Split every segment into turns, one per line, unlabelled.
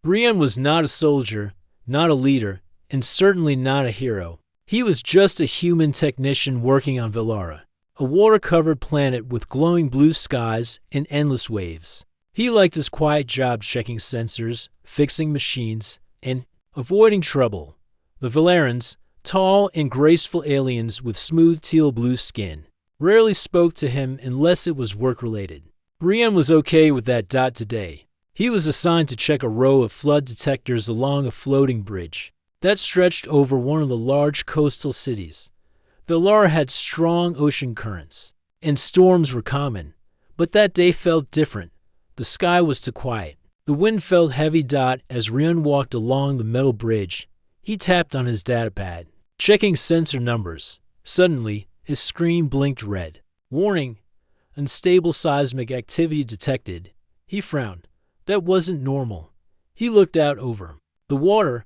Rian was not a soldier, not a leader, and certainly not a hero. He was just a human technician working on Velara, a water-covered planet with glowing blue skies and endless waves. He liked his quiet job checking sensors, fixing machines, and avoiding trouble. The Valerans, tall and graceful aliens with smooth teal-blue skin, rarely spoke to him unless it was work-related. Rian was okay with that today. He was assigned to check a row of flood detectors along a floating bridge that stretched over one of the large coastal cities. Velara had strong ocean currents, and storms were common, but that day felt different. The sky was too quiet. The wind felt heavy. As Rian walked along the metal bridge, he tapped on his datapad, checking sensor numbers. Suddenly, his screen blinked red. Warning, unstable seismic activity detected. He frowned. That wasn't normal. He looked out over the water.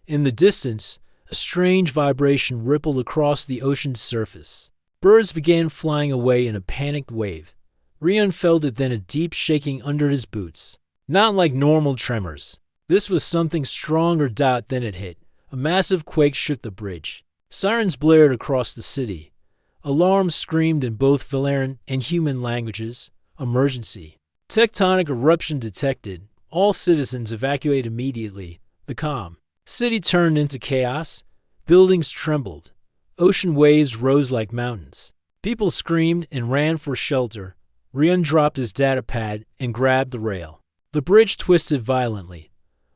In the distance, a strange vibration rippled across the ocean's surface. Birds began flying away in a panicked wave. Rian felt it, then a deep shaking under his boots. Not like normal tremors. This was something stronger. Then it hit. A massive quake shook the bridge. Sirens blared across the city. Alarms screamed in both Valeran and human languages. Emergency. Tectonic eruption detected. All citizens evacuate immediately. The calm city turned into chaos. Buildings trembled. Ocean waves rose like mountains. People screamed and ran for shelter. Rian dropped his datapad and grabbed the rail. The bridge twisted violently.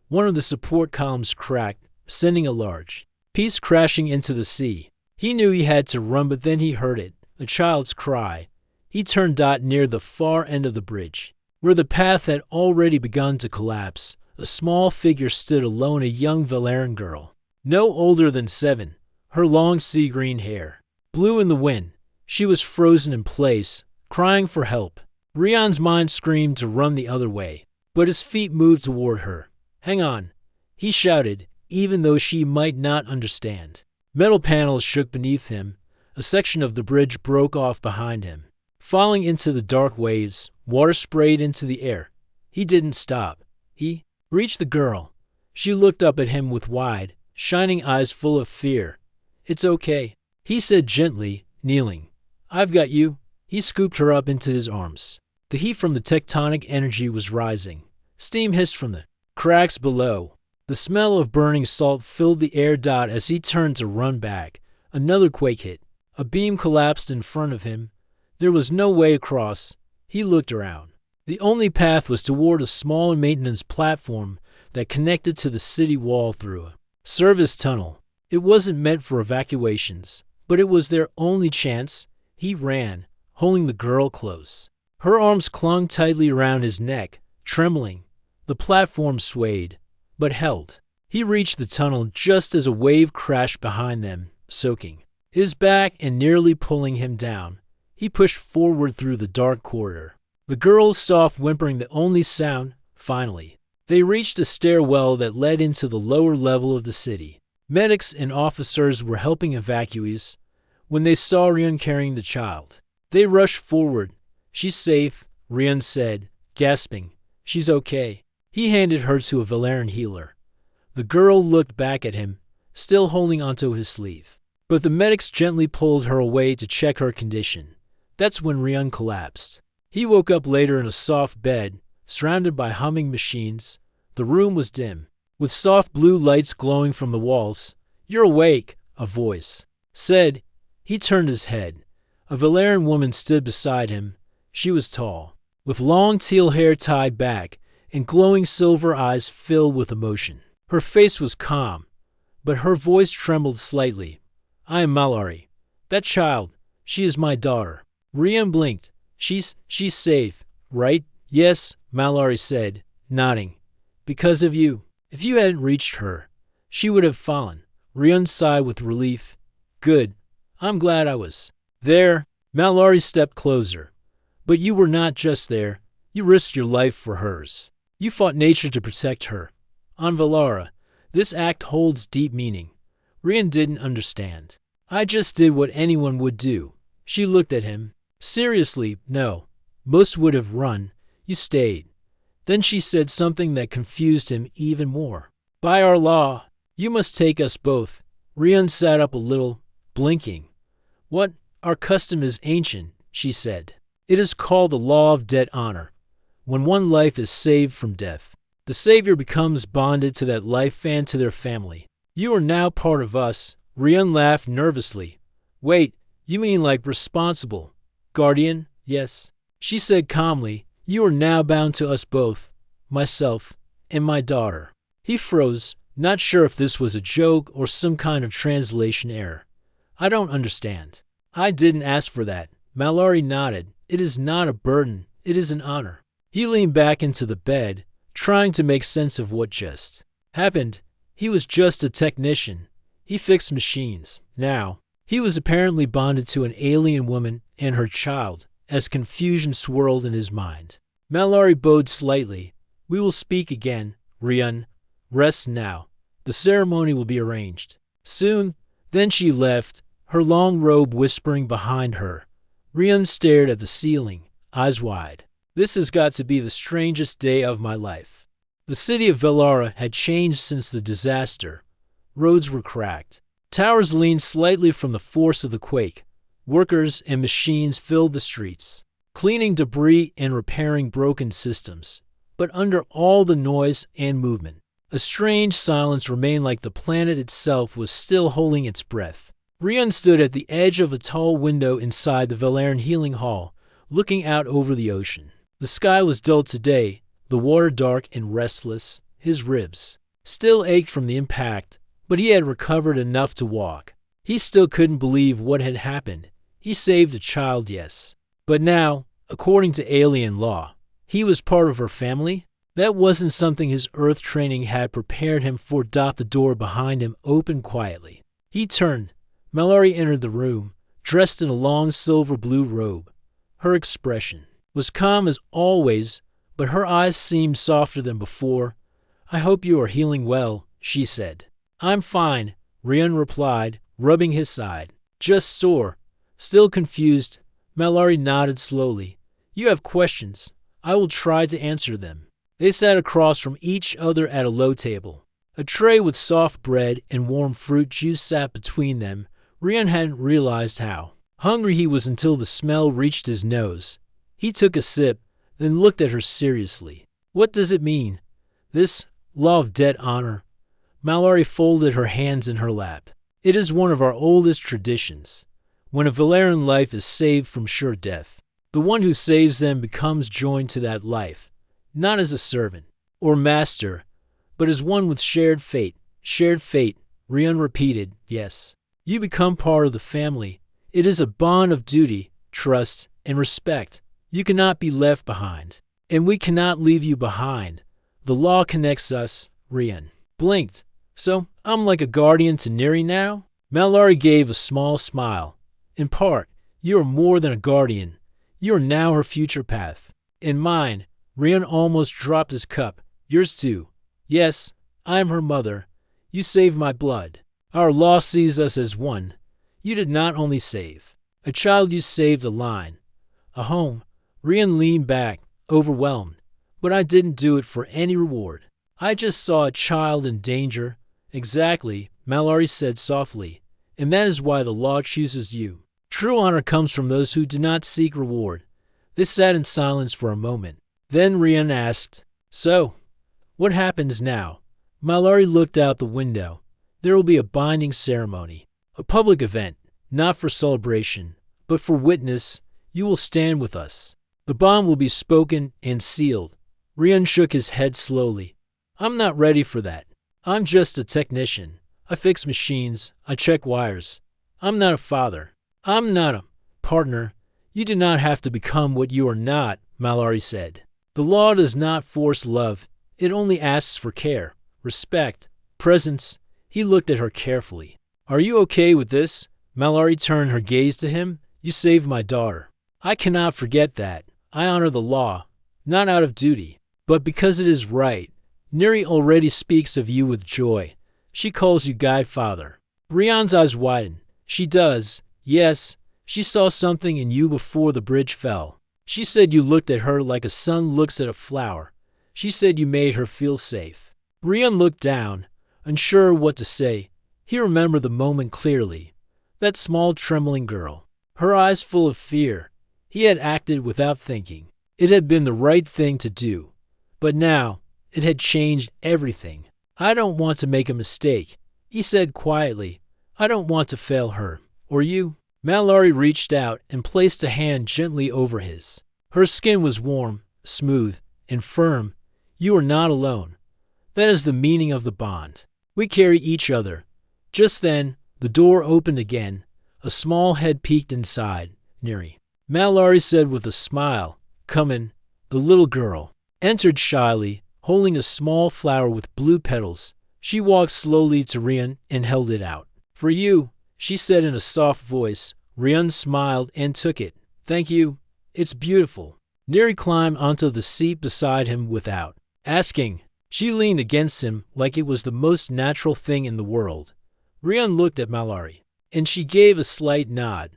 One of the support columns cracked, sending a large piece crashing into the sea. He knew he had to run, but then he heard it, a child's cry. He turned. Near the far end of the bridge, where the path had already begun to collapse, a small figure stood alone, a young Valeran girl, no older than 7, her long sea-green hair blew in the wind. She was frozen in place, crying for help. Rian's mind screamed to run the other way, but his feet moved toward her. "Hang on," he shouted, even though she might not understand. Metal panels shook beneath him. A section of the bridge broke off behind him. Falling into the dark waves, water sprayed into the air. He didn't stop. He reached the girl. She looked up at him with wide, shining eyes full of fear. "It's okay," he said gently, kneeling. "I've got you." He scooped her up into his arms. The heat from the tectonic energy was rising. Steam hissed from the cracks below. The smell of burning salt filled the air. As he turned to run back, another quake hit. A beam collapsed in front of him. There was no way across. He looked around. The only path was toward a small maintenance platform that connected to the city wall through a service tunnel. It wasn't meant for evacuations, but it was their only chance. He ran, holding the girl close. Her arms clung tightly around his neck, trembling. The platform swayed, but held. He reached the tunnel just as a wave crashed behind them, soaking his back and nearly pulling him down. He pushed forward through the dark corridor, the girl's soft whimpering the only sound. Finally, they reached a stairwell that led into the lower level of the city. Medics and officers were helping evacuees. When they saw Rian carrying the child, they rushed forward. "She's safe," Rian said, gasping. "She's okay." He handed her to a Valeran healer. The girl looked back at him, still holding onto his sleeve. But the medics gently pulled her away to check her condition. That's when Rian collapsed. He woke up later in a soft bed, surrounded by humming machines. The room was dim, with soft blue lights glowing from the walls. "You're awake," a voice said. He turned his head. A Valeran woman stood beside him. She was tall, with long teal hair tied back, and glowing silver eyes filled with emotion. Her face was calm, but her voice trembled slightly. "I am Mallory. That child, she is my daughter." Rian blinked. She's safe, right?" "Yes," Mallory said, nodding. "Because of you. If you hadn't reached her, she would have fallen." Rian sighed with relief. "Good. I'm glad I was there." Mallory stepped closer. "But you were not just there. You risked your life for hers. You fought nature to protect her. On Velara, this act holds deep meaning." Rian didn't understand. "I just did what anyone would do." She looked at him. "Seriously, no. Most would have run. You stayed. Then she said something that confused him even more. By our law, you must take us both. Rian sat up a little, blinking. What? Our custom is ancient, she said. It is called the law of debt honor. When one life is saved from death, the savior becomes bonded to that life and to their family. You are now part of us. Rian laughed nervously. Wait, you mean like responsible? Guardian? Yes. She said calmly, you are now bound to us both, myself and my daughter. He froze, not sure if this was a joke or some kind of translation error. I don't understand. I didn't ask for that. Mallory nodded. It is not a burden. It is an honor. He leaned back into the bed, trying to make sense of what just happened. He was just a technician. He fixed machines. Now, he was apparently bonded to an alien woman and her child, as confusion swirled in his mind. Mallory bowed slightly. We will speak again, Rian. Rest now. The ceremony will be arranged soon. Then she left, her long robe whispering behind her. Rian stared at the ceiling, eyes wide. This has got to be the strangest day of my life. The city of Velara had changed since the disaster. Roads were cracked. Towers leaned slightly from the force of the quake. Workers and machines filled the streets, cleaning debris and repairing broken systems. But under all the noise and movement, a strange silence remained, like the planet itself was still holding its breath. Rian stood at the edge of a tall window inside the Velaran Healing Hall, looking out over the ocean. The sky was dull today, the water dark and restless. His ribs still ached from the impact, but he had recovered enough to walk. He still couldn't believe what had happened. He saved a child, yes. But now, according to alien law, he was part of her family? That wasn't something his Earth training had prepared him for. The door behind him opened quietly. He turned. Mallory entered the room, dressed in a long silver-blue robe. Her expression was calm as always, but her eyes seemed softer than before. I hope you are healing well, she said. I'm fine, Rian replied, rubbing his side. Just sore. Still confused, Mallory nodded slowly. You have questions. I will try to answer them. They sat across from each other at a low table. A tray with soft bread and warm fruit juice sat between them. Rian hadn't realized how hungry he was until the smell reached his nose. He took a sip, then looked at her seriously. What does it mean? This law of debt honor? Mallory folded her hands in her lap. It is one of our oldest traditions. When a Velaran life is saved from sure death, the one who saves them becomes joined to that life, not as a servant or master, but as one with shared fate. Shared fate, Rian repeated. Yes. You become part of the family. It is a bond of duty, trust, and respect. You cannot be left behind. And we cannot leave you behind. The law connects us. Rian blinked. So, I'm like a guardian to Neri now? Mallory gave a small smile. In part, you are more than a guardian. You are now her future path. In mine, Rian almost dropped his cup. Yours too. Yes, I am her mother. You saved my blood. Our law sees us as one. You did not only save a child, you saved a line, a home. Rian leaned back, overwhelmed. But I didn't do it for any reward. I just saw a child in danger. Exactly, Mallory said softly. And that is why the law chooses you. True honor comes from those who do not seek reward. They sat in silence for a moment. Then Rian asked, So, what happens now? Mallory looked out the window. There will be a binding ceremony, a public event, not for celebration, but for witness. You will stand with us. The bond will be spoken and sealed. Rian shook his head slowly. I'm not ready for that. I'm just a technician. I fix machines. I check wires. I'm not a father. I'm not a partner. You do not have to become what you are not, Mallory said. The law does not force love. It only asks for care, respect, presence. He looked at her carefully. Are you okay with this? Mallory turned her gaze to him. You saved my daughter. I cannot forget that. I honor the law, not out of duty, but because it is right. Neri already speaks of you with joy. She calls you Guide Father. Rian's eyes widened. She does. Yes, she saw something in you before the bridge fell. She said you looked at her like a son looks at a flower. She said you made her feel safe. Rian looked down, unsure what to say. He remembered the moment clearly. That small trembling girl, her eyes full of fear. He had acted without thinking. It had been the right thing to do. But now, it had changed everything. I don't want to make a mistake, he said quietly. I don't want to fail her, or you. Mallory reached out and placed a hand gently over his. Her skin was warm, smooth, and firm. You are not alone. That is the meaning of the bond. We carry each other. Just then, the door opened again. A small head peeked inside. Neri. Mallory said with a smile, "Come in." The little girl entered shyly, holding a small flower with blue petals. She walked slowly to Rian and held it out. "For you," she said in a soft voice. Rian smiled and took it. "Thank you. It's beautiful." Neri climbed onto the seat beside him without asking. She leaned against him like it was the most natural thing in the world. Rian looked at Mallory, and she gave a slight nod.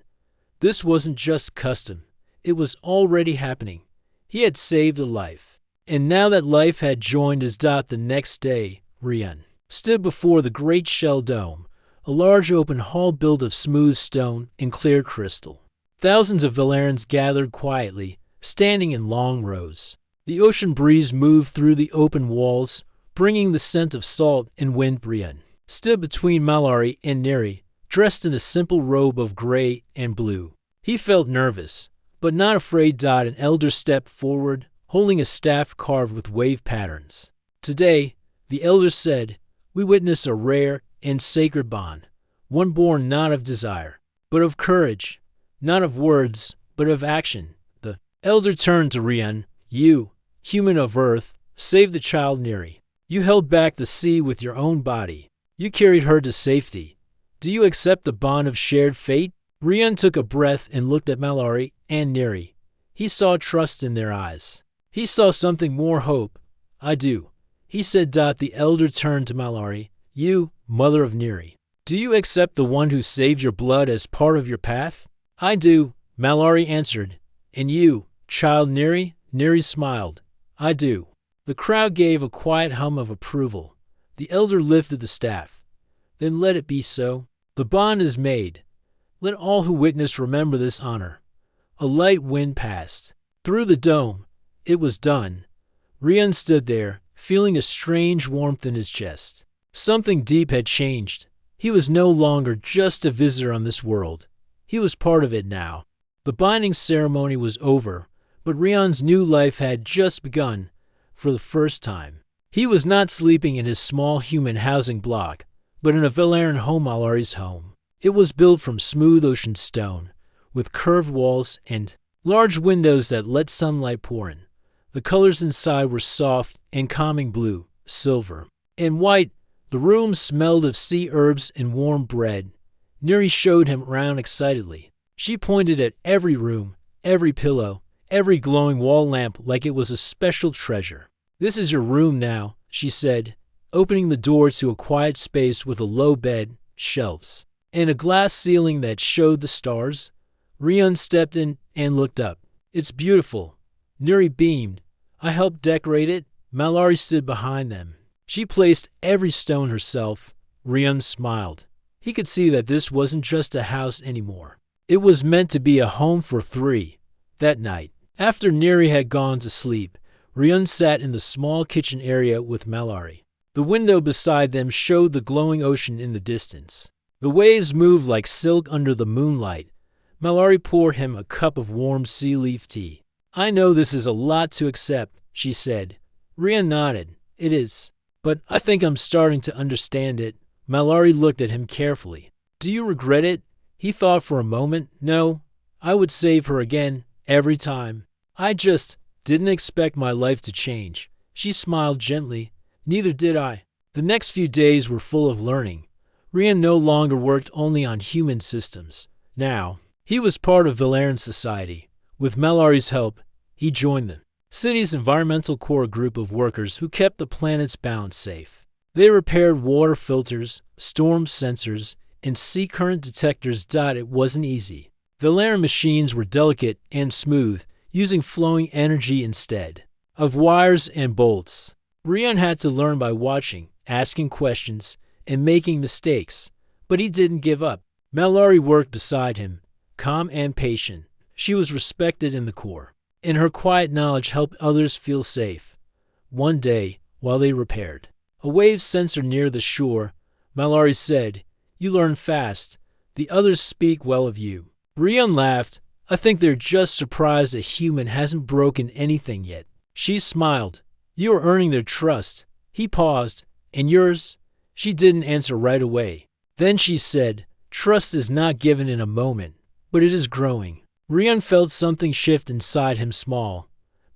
This wasn't just custom. It was already happening. He had saved a life. And now that life had joined his dot the next day, Rian stood before the great shell dome, a large open hall built of smooth stone and clear crystal. Thousands of Valerans gathered quietly, standing in long rows. The ocean breeze moved through the open walls, bringing the scent of salt and wind. Rian stood between Mallory and Neri, dressed in a simple robe of gray and blue. He felt nervous, but not afraid. An elder stepped forward, holding a staff carved with wave patterns. Today, the elder said, we witness a rare and sacred bond, one born not of desire, but of courage, not of words, but of action. The elder turned to Rian. You, human of earth, saved the child Neri. You held back the sea with your own body. You carried her to safety. Do you accept the bond of shared fate? Rian took a breath and looked at Mallory and Neri. He saw trust in their eyes. He saw something more, hope. I do, he said. The elder turned to Mallory. You, mother of Neri, do you accept the one who saved your blood as part of your path? I do, Mallory answered. And you, child Neri? Neri smiled. I do. The crowd gave a quiet hum of approval. The elder lifted the staff. Then let it be so. The bond is made. Let all who witness remember this honor. A light wind passed through the dome. It was done. Rian stood there, feeling a strange warmth in his chest. Something deep had changed. He was no longer just a visitor on this world. He was part of it now. The binding ceremony was over, but Rian's new life had just begun. For the first time, he was not sleeping in his small human housing block, but in a Valeran home. Mallory's home. It was built from smooth ocean stone, with curved walls and large windows that let sunlight pour in. The colors inside were soft and calming blue, silver, and white. The room smelled of sea herbs and warm bread. Neri showed him around excitedly. She pointed at every room, every pillow, every glowing wall lamp like it was a special treasure. This is your room now, she said, opening the door to a quiet space with a low bed, shelves, and a glass ceiling that showed the stars. Rian stepped in and looked up. It's beautiful. Neri beamed. I helped decorate it. Mallory stood behind them. She placed every stone herself. Rian smiled. He could see that this wasn't just a house anymore. It was meant to be a home for three. That night, after Neri had gone to sleep, Rian sat in the small kitchen area with Mallory. The window beside them showed the glowing ocean in the distance. The waves moved like silk under the moonlight. Mallory poured him a cup of warm sea leaf tea. I know this is a lot to accept, she said. Rian nodded. It is. But I think I'm starting to understand it. Mallory looked at him carefully. Do you regret it? He thought for a moment. No, I would save her again, every time. I just didn't expect my life to change. She smiled gently. Neither did I. The next few days were full of learning. Rian no longer worked only on human systems. Now, he was part of Valeran society. With Mallory's help, he joined the city's environmental core group of workers who kept the planet's balance safe. They repaired water filters, storm sensors, and sea current detectors. It wasn't easy. Valeran machines were delicate and smooth, using flowing energy instead. of wires and bolts. Rian had to learn by watching, asking questions, and making mistakes, but he didn't give up. Mallory worked beside him, calm and patient. She was respected in the Corps, and her quiet knowledge helped others feel safe. One day, while they repaired a wave sensor near the shore, Mallory said, "You learn fast. The others speak well of you." Rian laughed. "I think they're just surprised a human hasn't broken anything yet." She smiled. "You are earning their trust." He paused. "And yours?" She didn't answer right away. Then she said, "Trust is not given in a moment, but it is growing." Rian felt something shift inside him, small,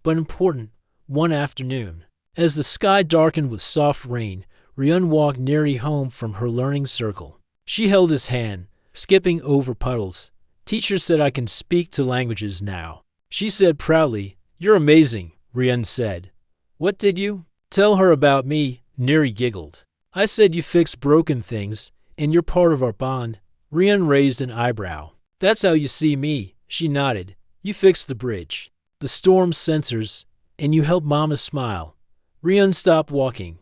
but important. One afternoon, as the sky darkened with soft rain, Rian walked Neri home from her learning circle. She held his hand, skipping over puddles. "Teacher said I can speak 2 languages now." She said proudly. "You're amazing," Rian said. "What did you?" "Tell her about me," Neri giggled. "I said you fix broken things, and you're part of our bond." Rian raised an eyebrow. "That's how you see me." She nodded. "You fix the bridge, the storm sensors, and you help Mama smile." Rian stopped walking.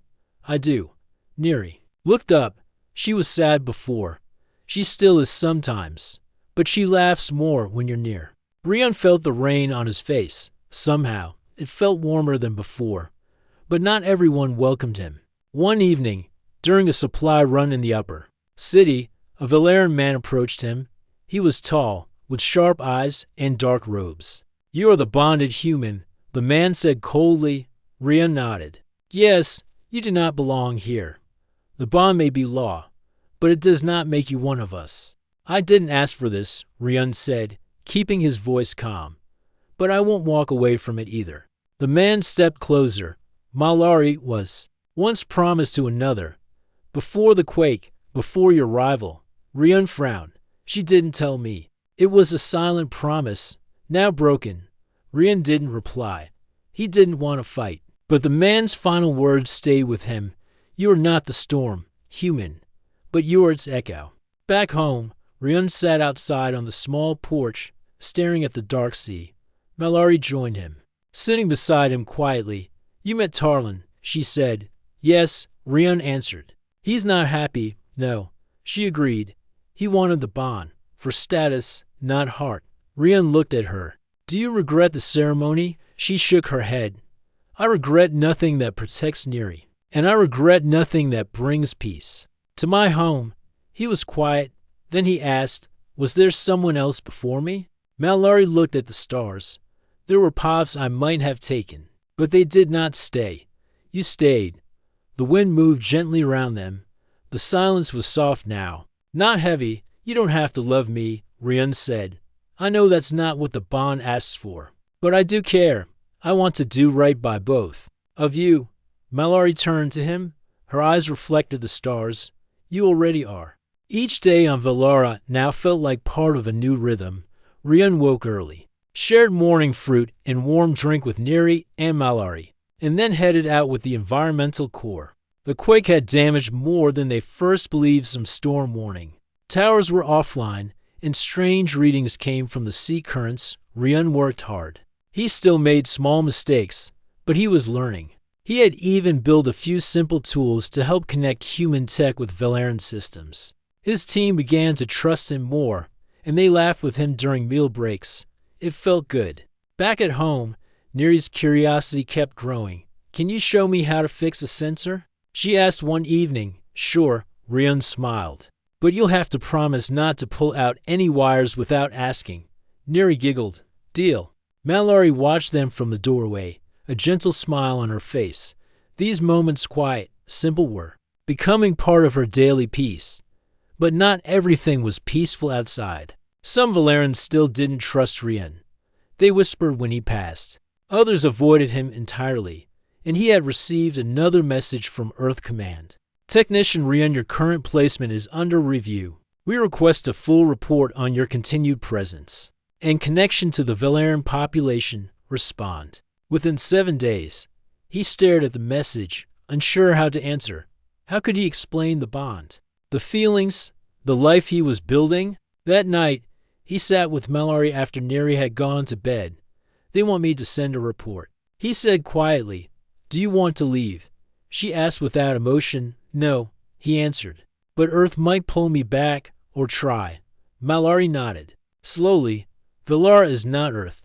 "I do." Neri looked up. She was sad before. She still is sometimes, but she laughs more when you're near. Rian felt the rain on his face. Somehow, it felt warmer than before. But not everyone welcomed him. One evening, during a supply run in the upper city, a Valerian man approached him. He was tall, with sharp eyes and dark robes. "You are the bonded human," the man said coldly. Rian nodded. "Yes, you do not belong here. The bond may be law, but it does not make you one of us." "I didn't ask for this," Rian said, keeping his voice calm. "But I won't walk away from it either." The man stepped closer. Mallory was once promised to another. "Before the quake, before your rival." Rian frowned. "She didn't tell me." It was a silent promise, now broken. Rian didn't reply. He didn't want to fight. But the man's final words stayed with him. "You are not the storm, human, but you are its echo." Back home, Rian sat outside on the small porch, staring at the dark sea. Mallory joined him. Sitting beside him quietly, "You met Tarlin," she said. "Yes," Rian answered. "He's not happy." "No," she agreed. "He wanted the bond, for status, not heart." Rian looked at her. "Do you regret the ceremony?" She shook her head. "I regret nothing that protects Neri, and I regret nothing that brings peace to my home." He was quiet. Then he asked, "Was there someone else before me?" Mallory looked at the stars. "There were paths I might have taken, but they did not stay. You stayed." The wind moved gently around them. The silence was soft now, not heavy. "You don't have to love me," Rian said. "I know that's not what the bond asks for, but I do care. I want to do right by both of you." Mallory turned to him. Her eyes reflected the stars. "You already are." Each day on Valara now felt like part of a new rhythm. Rian woke early, shared morning fruit and warm drink with Neri and Mallory, and then headed out with the Environmental Corps. The quake had damaged more than they first believed. Some storm warning. Towers were offline, and strange readings came from the sea currents. Rian worked hard. He still made small mistakes, but he was learning. He had even built a few simple tools to help connect human tech with Valerian systems. His team began to trust him more, and they laughed with him during meal breaks. It felt good. Back at home, Neri's curiosity kept growing. "Can you show me how to fix a sensor?" she asked one evening. "Sure," Rian smiled. "But you'll have to promise not to pull out any wires without asking." Neri giggled. "Deal." Mallory watched them from the doorway, a gentle smile on her face. These moments, quiet, simple, were becoming part of her daily peace. But not everything was peaceful outside. Some Valerians still didn't trust Rian. They whispered when he passed. Others avoided him entirely, and he had received another message from Earth Command. "Technician Rian, your current placement is under review. We request a full report on your continued presence and connection to the Valerian population. Respond within 7 days." He stared at the message, unsure how to answer. How could he explain the bond, the feelings, the life he was building? That night, he sat with Mallory after Neri had gone to bed. "They want me to send a report." He said quietly, "Do you want to leave?" She asked without emotion. "No," he answered. "But Earth might pull me back, or try." Mallory nodded. Slowly, "Valara is not Earth,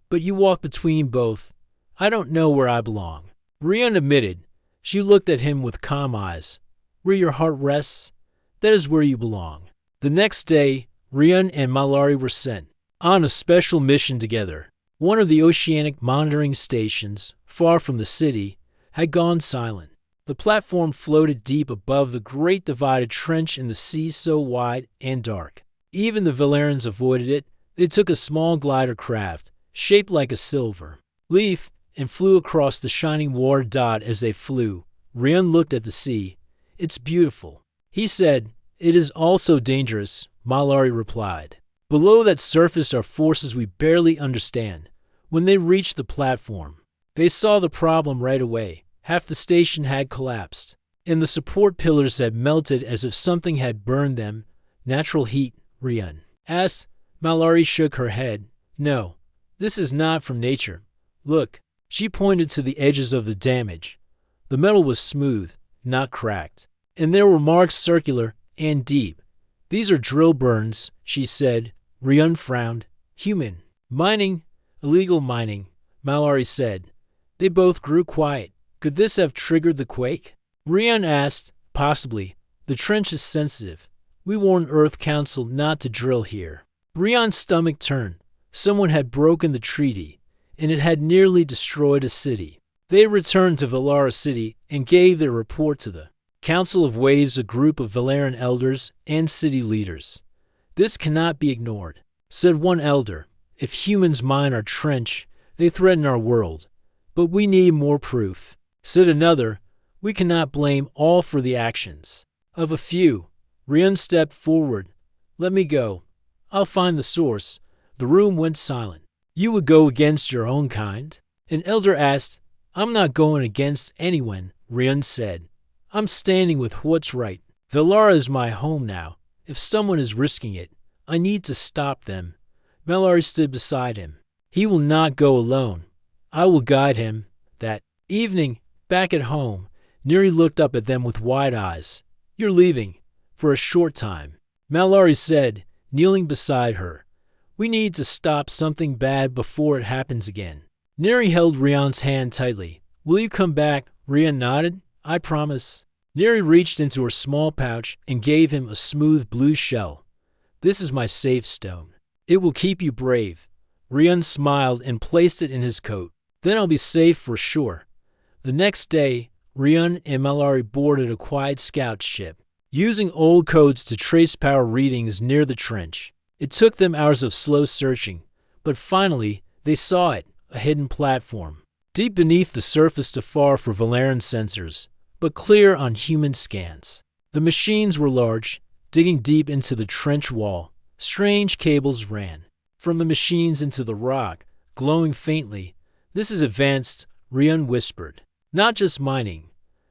but you walk between both. I don't know where I belong." Rian admitted. She looked at him with calm eyes. "Where your heart rests, that is where you belong." The next day, Rian and Mallory were sent on a special mission together. One of the oceanic monitoring stations, far from the city, had gone silent. The platform floated deep above the great divided trench in the sea so wide and dark. Even the Valerans avoided it. They took a small glider craft, shaped like a silver leaf, and flew across the shining water dot. As they flew, Rian looked at the sea. "It's beautiful," he said. "It is also dangerous," Mallory replied. "Below that surface are forces we barely understand." When they reached the platform, they saw the problem right away. Half the station had collapsed, and the support pillars had melted as if something had burned them. "Natural heat?" Rian asked. Mallory shook her head. "No, this is not from nature. Look." She pointed to the edges of the damage. The metal was smooth, not cracked, and there were marks circular and deep. "These are drill burns," she said. Rian frowned. "Human mining, illegal mining," Mallory said. They both grew quiet. "Could this have triggered the quake?" Rian asked. "Possibly. The trench is sensitive. We warned Earth Council not to drill here." Rian's stomach turned. Someone had broken the treaty, and it had nearly destroyed a city. They returned to Valara City and gave their report to the Council of Waves, a group of Valaran elders and city leaders. "This cannot be ignored," said one elder. "If humans mine our trench, they threaten our world. But we need more proof," said another. "We cannot blame all for the actions of a few." Rian stepped forward. "Let me go. I'll find the source." The room went silent. "You would go against your own kind?" an elder asked. "I'm not going against anyone," Rian said. "I'm standing with what's right. Valara is my home now. If someone is risking it, I need to stop them." Mallory stood beside him. "He will not go alone. I will guide him." That evening, back at home, Neri looked up at them with wide eyes. "You're leaving, for a short time," Mallory said, kneeling beside her. "We need to stop something bad before it happens again." Neri held Rian's hand tightly. "Will you come back?" Rian nodded. "I promise." Neri reached into her small pouch and gave him a smooth blue shell. "This is my safe stone. It will keep you brave." Rian smiled and placed it in his coat. "Then I'll be safe for sure." The next day, Rian and Mallory boarded a quiet scout ship, using old codes to trace power readings near the trench. It took them hours of slow searching, but finally they saw it, a hidden platform, deep beneath the surface, too far for Valaran sensors, but clear on human scans. The machines were large, digging deep into the trench wall. Strange cables ran from the machines into the rock, glowing faintly. "This is advanced," Rian whispered. "Not just mining.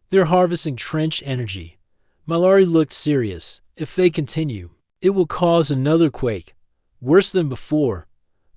They're harvesting trench energy." Mallory looked serious. "If they continue, it will cause another quake, worse than before."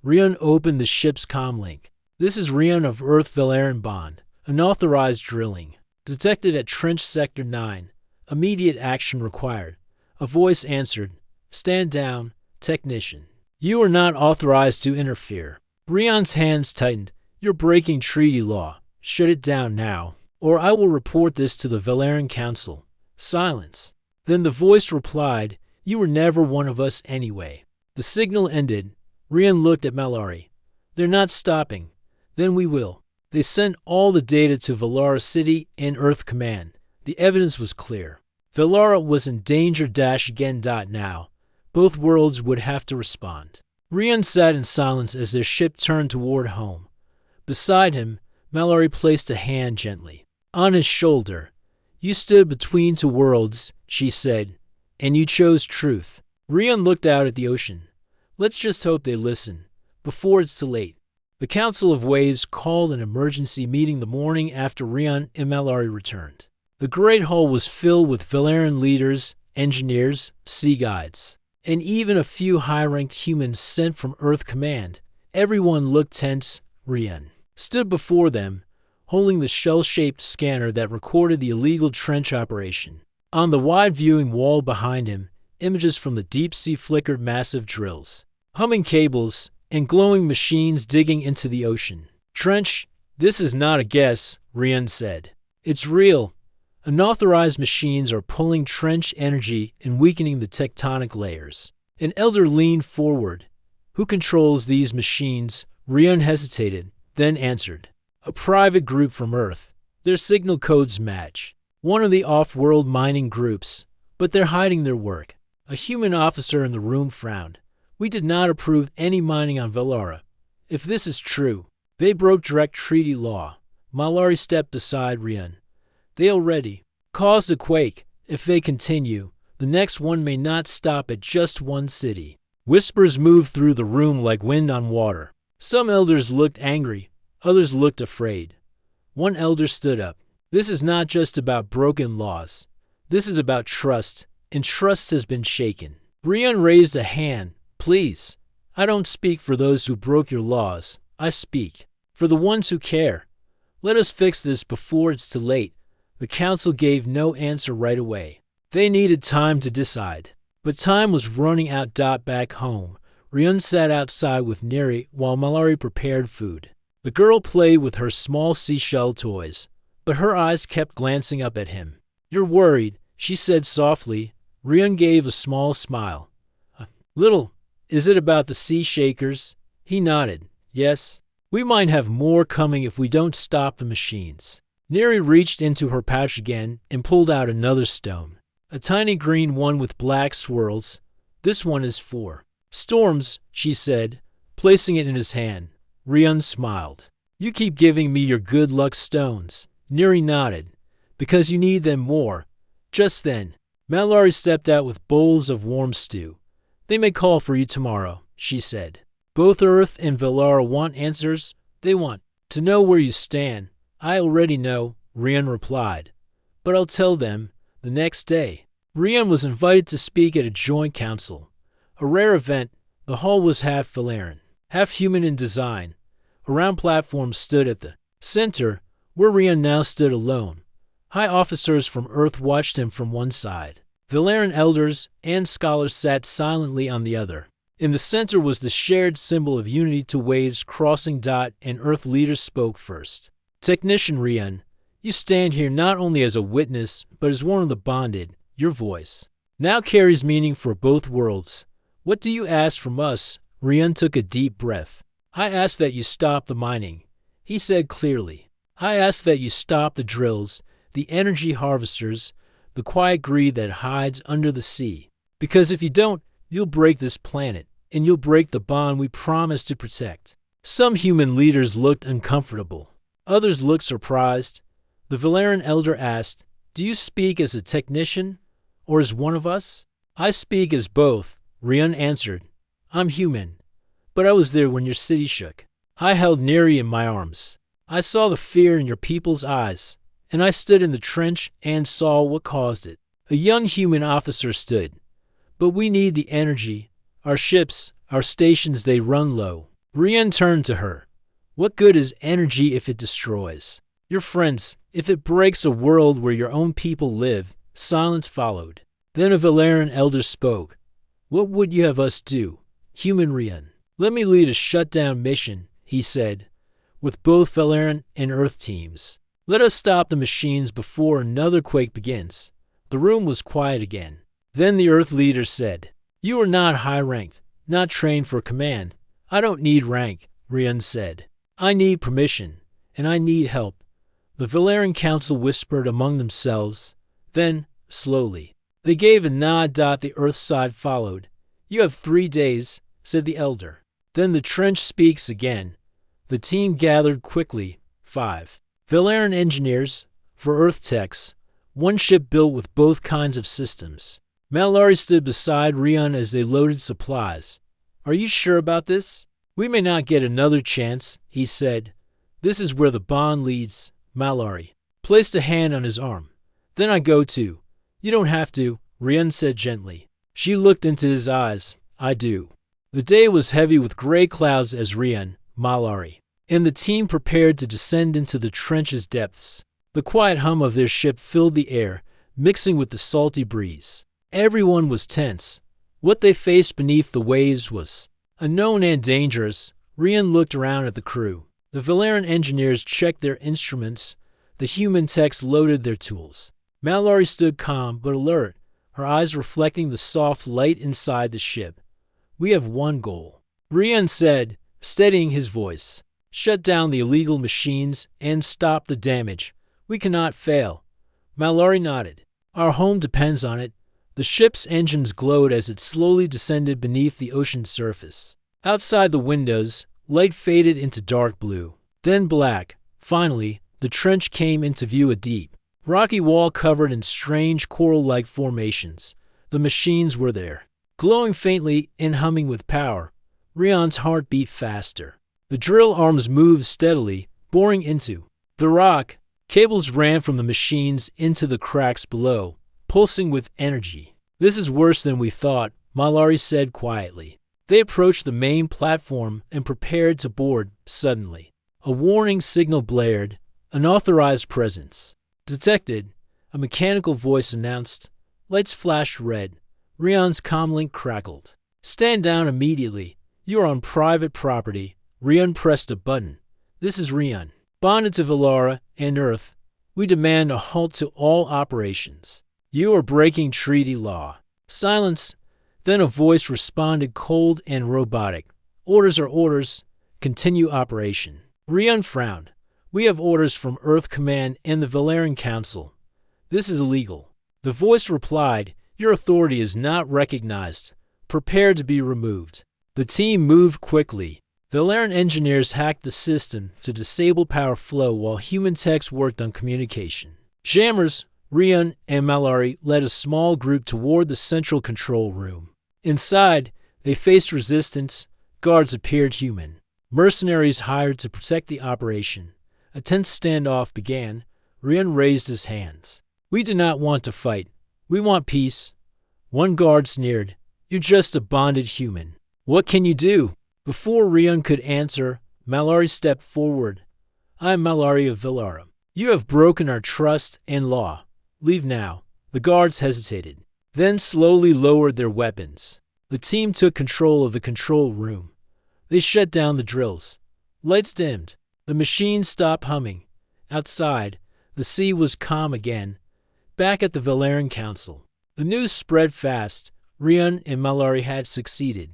Rian opened the ship's comlink. "This is Rian of Earth Valaran Bond. Unauthorized drilling detected at Trench Sector 9. Immediate action required." A voice answered. "Stand down, technician. You are not authorized to interfere." Rian's hands tightened. "You're breaking treaty law. Shut it down now, or I will report this to the Valaran Council." Silence. Then the voice replied, "You were never one of us anyway." The signal ended. Rian looked at Mallory. "They're not stopping. Then we will." They sent all the data to Valara City and Earth Command. The evidence was clear. Valara was in danger. Again. Now, both worlds would have to respond. Rian sat in silence as their ship turned toward home. Beside him, Mallory placed a hand gently on his shoulder. "You stood between two worlds," she said, "and you chose truth." Rian looked out at the ocean. "Let's just hope they listen before it's too late." The Council of Waves called an emergency meeting the morning after Rian and Mallory returned. The Great Hall was filled with Valaran leaders, engineers, sea guides, and even a few high-ranked humans sent from Earth Command. Everyone looked tense. Rian stood before them, holding the shell-shaped scanner that recorded the illegal trench operation. On the wide viewing wall behind him, images from the deep sea flickered massive drills, humming cables, and glowing machines digging into the ocean. Trench, this is not a guess, Rian said. It's real. Unauthorized machines are pulling trench energy and weakening the tectonic layers. An elder leaned forward. Who controls these machines? Rian hesitated, then answered. A private group from Earth. Their signal codes match. One of the off-world mining groups, but they're hiding their work. A human officer in the room frowned. We did not approve any mining on Velara. If this is true, they broke direct treaty law. Malari stepped beside Rian. They already caused a quake. If they continue, the next one may not stop at just one city. Whispers moved through the room like wind on water. Some elders looked angry, others looked afraid. One elder stood up. This is not just about broken laws. This is about trust, and trust has been shaken. Rian raised a hand. Please, I don't speak for those who broke your laws. I speak for the ones who care. Let us fix this before it's too late. The council gave no answer right away. They needed time to decide. But time was running out. Back home, Rian sat outside with Neri while Malari prepared food. The girl played with her small seashell toys, but her eyes kept glancing up at him. You're worried, she said softly. Rian gave a small smile. Little, is it about the sea shakers? He nodded. Yes. We might have more coming if we don't stop the machines. Neri reached into her pouch again and pulled out another stone. A tiny green one with black swirls. This one is for storms, she said, placing it in his hand. Rian smiled. You keep giving me your good luck stones. Neri nodded. Because you need them more. Just then, Malari stepped out with bowls of warm stew. They may call for you tomorrow, she said. Both Earth and Velara want answers. They want to know where you stand. I already know, Rian replied. But I'll tell them the next day. Rian was invited to speak at a joint council. A rare event. The hall was half Velaran, half human in design. A round platform stood at the center, where Rian now stood alone. High officers from Earth watched him from one side. Velaran elders and scholars sat silently on the other. In the center was the shared symbol of unity to waves crossing. And Earth leaders spoke first. Technician Rian, you stand here not only as a witness, but as one of the bonded. Your voice now carries meaning for both worlds. What do you ask from us? Rian took a deep breath. I ask that you stop the mining, he said clearly. I ask that you stop the drills, the energy harvesters, the quiet greed that hides under the sea. Because if you don't, you'll break this planet, and you'll break the bond we promised to protect. Some human leaders looked uncomfortable. Others looked surprised. The Velaran elder asked, do you speak as a technician, or as one of us? I speak as both, Rian answered. I'm human, but I was there when your city shook. I held Neri in my arms. I saw the fear in your people's eyes, and I stood in the trench and saw what caused it. A young human officer stood. But we need the energy. Our ships, our stations, they run low. Rian turned to her. What good is energy if it destroys your friends, if it breaks a world where your own people live? Silence followed. Then a Velaran elder spoke. What would you have us do? Human Rian. Let me lead a shutdown mission, he said, with both Velaran and Earth teams. Let us stop the machines before another quake begins. The room was quiet again. Then the Earth leader said, You are not high-ranked, not trained for command. I don't need rank, Rian said. I need permission, and I need help. The Velaran Council whispered among themselves. Then, slowly, they gave a nod. The Earth side followed. You have 3 days, said the elder. Then the trench speaks again. The team gathered quickly. 5 Velaran engineers, for Earth techs, one ship built with both kinds of systems. Malari stood beside Rian as they loaded supplies. Are you sure about this? We may not get another chance, he said. This is where the bond leads. Malari placed a hand on his arm. Then I go too. You don't have to, Rian said gently. She looked into his eyes. I do. The day was heavy with gray clouds as Rian, Malari, and the team prepared to descend into the trench's depths. The quiet hum of their ship filled the air, mixing with the salty breeze. Everyone was tense. What they faced beneath the waves was unknown and dangerous. Rian looked around at the crew. The Valerian engineers checked their instruments. The human techs loaded their tools. Mallory stood calm but alert, her eyes reflecting the soft light inside the ship. "We have one goal," Rian said, steadying his voice. "Shut down the illegal machines and stop the damage. We cannot fail." Mallory nodded. "Our home depends on it." The ship's engines glowed as it slowly descended beneath the ocean's surface. Outside the windows, light faded into dark blue, then black. Finally, the trench came into view, a deep, rocky wall covered in strange coral-like formations. The machines were there, glowing faintly and humming with power. Rian's heart beat faster. The drill arms moved steadily, boring into the rock. Cables ran from the machines into the cracks below, pulsing with energy. "This is worse than we thought," Mallory said quietly. They approached the main platform and prepared to board. Suddenly, a warning signal blared. "Unauthorized presence detected," a mechanical voice announced. Lights flashed red. Rian's comlink crackled. "Stand down immediately. You are on private property." Rian pressed a button. "This is Rian, bonded to Valara and Earth. We demand a halt to all operations. You are breaking treaty law." Silence. Then a voice responded, cold and robotic. "Orders are orders. Continue operation." Rian frowned. "We have orders from Earth Command and the Valerian Council. This is illegal." The voice replied, "Your authority is not recognized. Prepare to be removed." The team moved quickly. Valerian engineers hacked the system to disable power flow while human techs worked on communication. Jammers, Rian, and Mallory led a small group toward the central control room. Inside, they faced resistance. Guards appeared human. Mercenaries hired to protect the operation. A tense standoff began. Rian raised his hands. "We do not want to fight. We want peace." One guard sneered. "You're just a bonded human. What can you do?" Before Rian could answer, Mallory stepped forward. "I am Mallory of Valara. You have broken our trust and law. Leave now." The guards hesitated, then slowly lowered their weapons. The team took control of the control room. They shut down the drills. Lights dimmed. The machines stopped humming. Outside, the sea was calm again. Back at the Valerian Council, the news spread fast. Rian and Mallory had succeeded.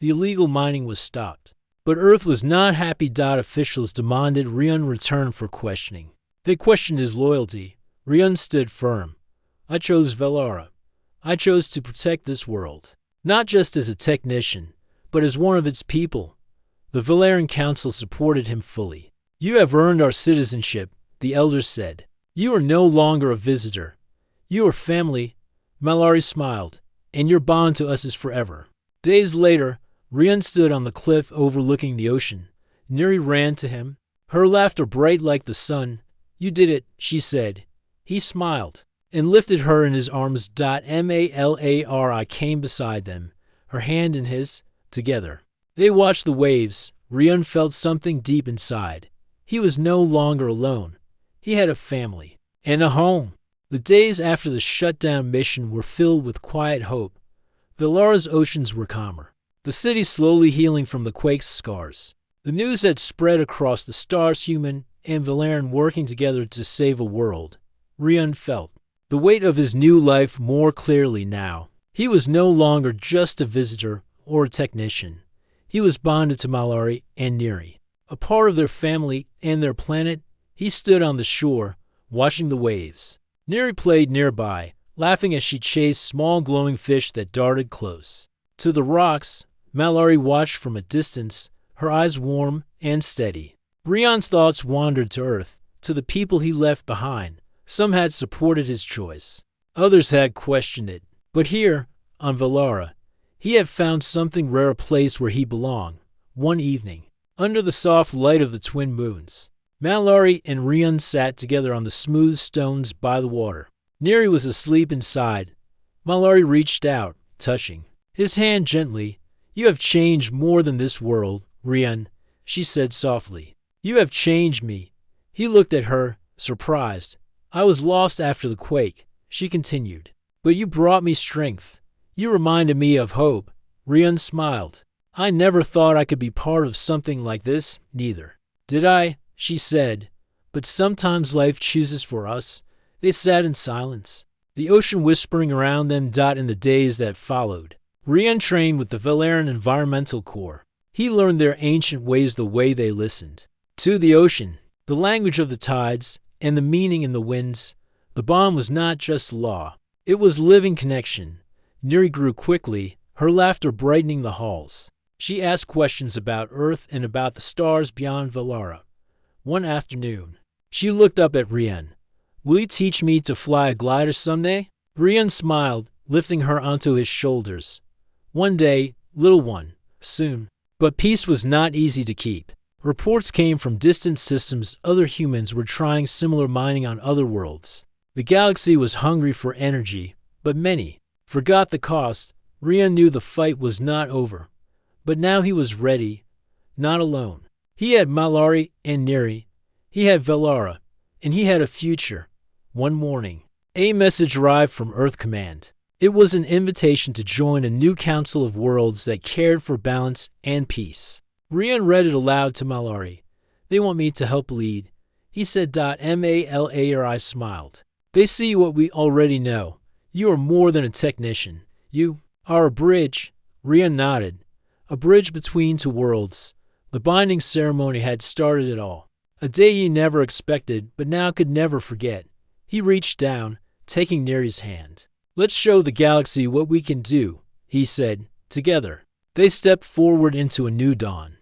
The illegal mining was stopped. But Earth was not happy. Officials demanded Rian return for questioning. They questioned his loyalty. Rian stood firm. "I chose Valara. I chose to protect this world, not just as a technician, but as one of its people." The Valerian Council supported him fully. "You have earned our citizenship," the elders said. "You are no longer a visitor. You are family." Mallory smiled. "And your bond to us is forever." Days later, Rian stood on the cliff overlooking the ocean. Neri ran to him, her laughter bright like the sun. "You did it," she said. He smiled and lifted her in his arms. Malari came beside them, her hand in his. Together, they watched the waves. Rian felt something deep inside. He was no longer alone. He had a family and a home. The days after the shutdown mission were filled with quiet hope. Valara's oceans were calmer, the city slowly healing from the quake's scars. The news had spread across the stars, human and Valerian working together to save a world. Rian felt the weight of his new life more clearly now. He was no longer just a visitor or a technician. He was bonded to Mallory and Neri, a part of their family and their planet. He stood on the shore, watching the waves. Neri played nearby, laughing as she chased small glowing fish that darted close. To the rocks, Mallory watched from a distance, her eyes warm and steady. Rian's thoughts wandered to Earth, to the people he left behind. Some had supported his choice. Others had questioned it. But here, on Valara, he had found something rare, a place where he belonged. One evening, under the soft light of the twin moons, Mallory and Rian sat together on the smooth stones by the water. Neri was asleep inside. Mallory reached out, touching his hand gently. "You have changed more than this world, Rian," she said softly. You have changed me. He looked at her, surprised. I was lost after the quake, she continued. But you brought me strength. You reminded me of hope. Rian smiled. I never thought I could be part of something like this, neither. Did I? She said. But sometimes life chooses for us. They sat in silence, the ocean whispering around them. In the days that followed, Rian trained with the Valerian Environmental Corps. He learned their ancient ways, the way they listened to the ocean, the language of the tides, and the meaning in the winds. The bond was not just law. It was living connection. Neri grew quickly, her laughter brightening the halls. She asked questions about Earth and about the stars beyond Valara. One afternoon, she looked up at Rian. Will you teach me to fly a glider someday? Rian smiled, lifting her onto his shoulders. One day, little one, soon. But peace was not easy to keep. Reports came from distant systems. Other humans were trying similar mining on other worlds. The galaxy was hungry for energy, but many forgot the cost. Rian knew the fight was not over. But now he was ready, not alone. He had Malari and Neri. He had Valara, and he had a future. One morning, a message arrived from Earth Command. It was an invitation to join a new council of worlds that cared for balance and peace. Rian read it aloud to Malari. They want me to help lead, he said. Malari smiled. They see what we already know. You are more than a technician. You are a bridge. Rian nodded. A bridge between two worlds. The binding ceremony had started it all. A day he never expected, but now could never forget. He reached down, taking Neri's hand. Let's show the galaxy what we can do, he said. Together, they stepped forward into a new dawn.